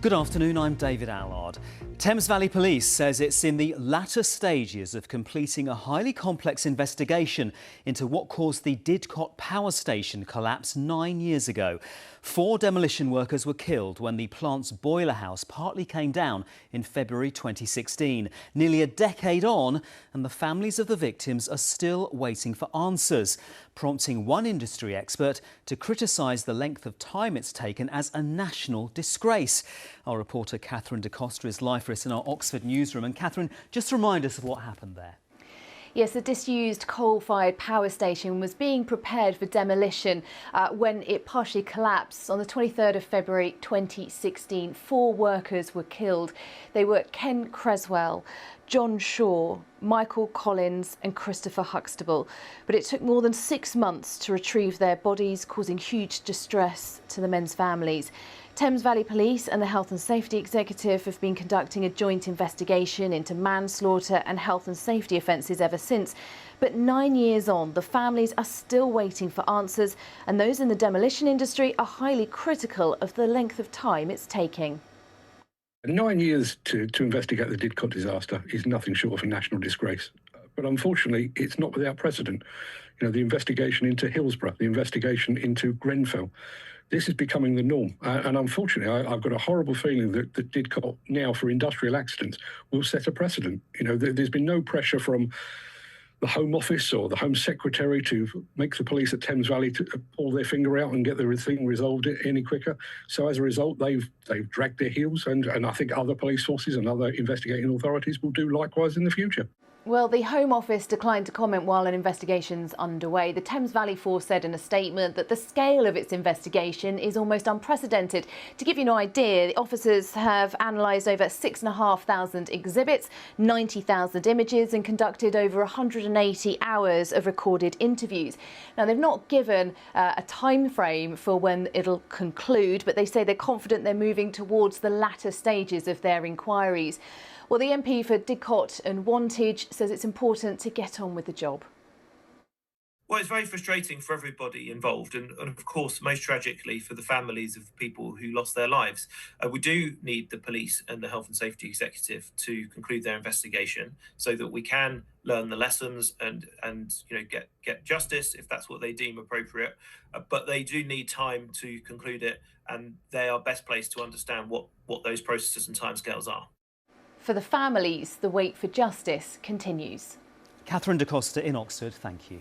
Good afternoon, I'm David Allard. Thames Valley Police says it's in the latter stages of completing a highly complex investigation into what caused the Didcot power station collapse 9 years ago. 4 demolition workers were killed when the plant's boiler house partly came down in February 2016. Nearly a decade on, and the families of the victims are still waiting for answers, prompting one industry expert to criticise the length of time it's taken as a national disgrace. Our reporter Catherine Dicot is live for us in our Oxford newsroom. And Catherine, just remind us of what happened there. Yes, the disused coal-fired power station was being prepared for demolition when it partially collapsed on the 23rd of February 2016. 4 workers were killed. They were Ken Creswell, John Shaw, Michael Collins and Christopher Huxtable. But it took more than 6 months to retrieve their bodies, causing huge distress to the men's families. Thames Valley Police and the Health and Safety Executive have been conducting a joint investigation into manslaughter and health and safety offences ever since. But 9 years on, the families are still waiting for answers, and those in the demolition industry are highly critical of the length of time it's taking. 9 years to investigate the Didcot disaster is nothing short of a national disgrace. But unfortunately, it's not without precedent. You know, the investigation into Hillsborough, the investigation into Grenfell, this is becoming the norm. And unfortunately, I've got a horrible feeling that the Didcot now for industrial accidents will set a precedent. You know, there's been no pressure from the Home Office or the Home Secretary to make the police at Thames Valley to pull their finger out and get the thing resolved any quicker. So as a result, they've dragged their heels, and I think other police forces and other investigating authorities will do likewise in the future. Well, the Home Office declined to comment while an investigation's underway. The Thames Valley Force said in a statement that the scale of its investigation is almost unprecedented. To give you an idea, the officers have analysed over 6,500 exhibits, 90,000 images and conducted over 180 hours of recorded interviews. Now, they've not given a time frame for when it'll conclude, but they say they're confident they're moving towards the latter stages of their inquiries. Well, the MP for Didcot and Wantage says it's important to get on with the job. Well, it's very frustrating for everybody involved, and of course, most tragically for the families of people who lost their lives. We do need the police and the Health and Safety Executive to conclude their investigation so that we can learn the lessons and get justice if that's what they deem appropriate. But they do need time to conclude it, and they are best placed to understand what those processes and timescales are. For the families, the wait for justice continues. Catherine Dicot in Oxford, thank you.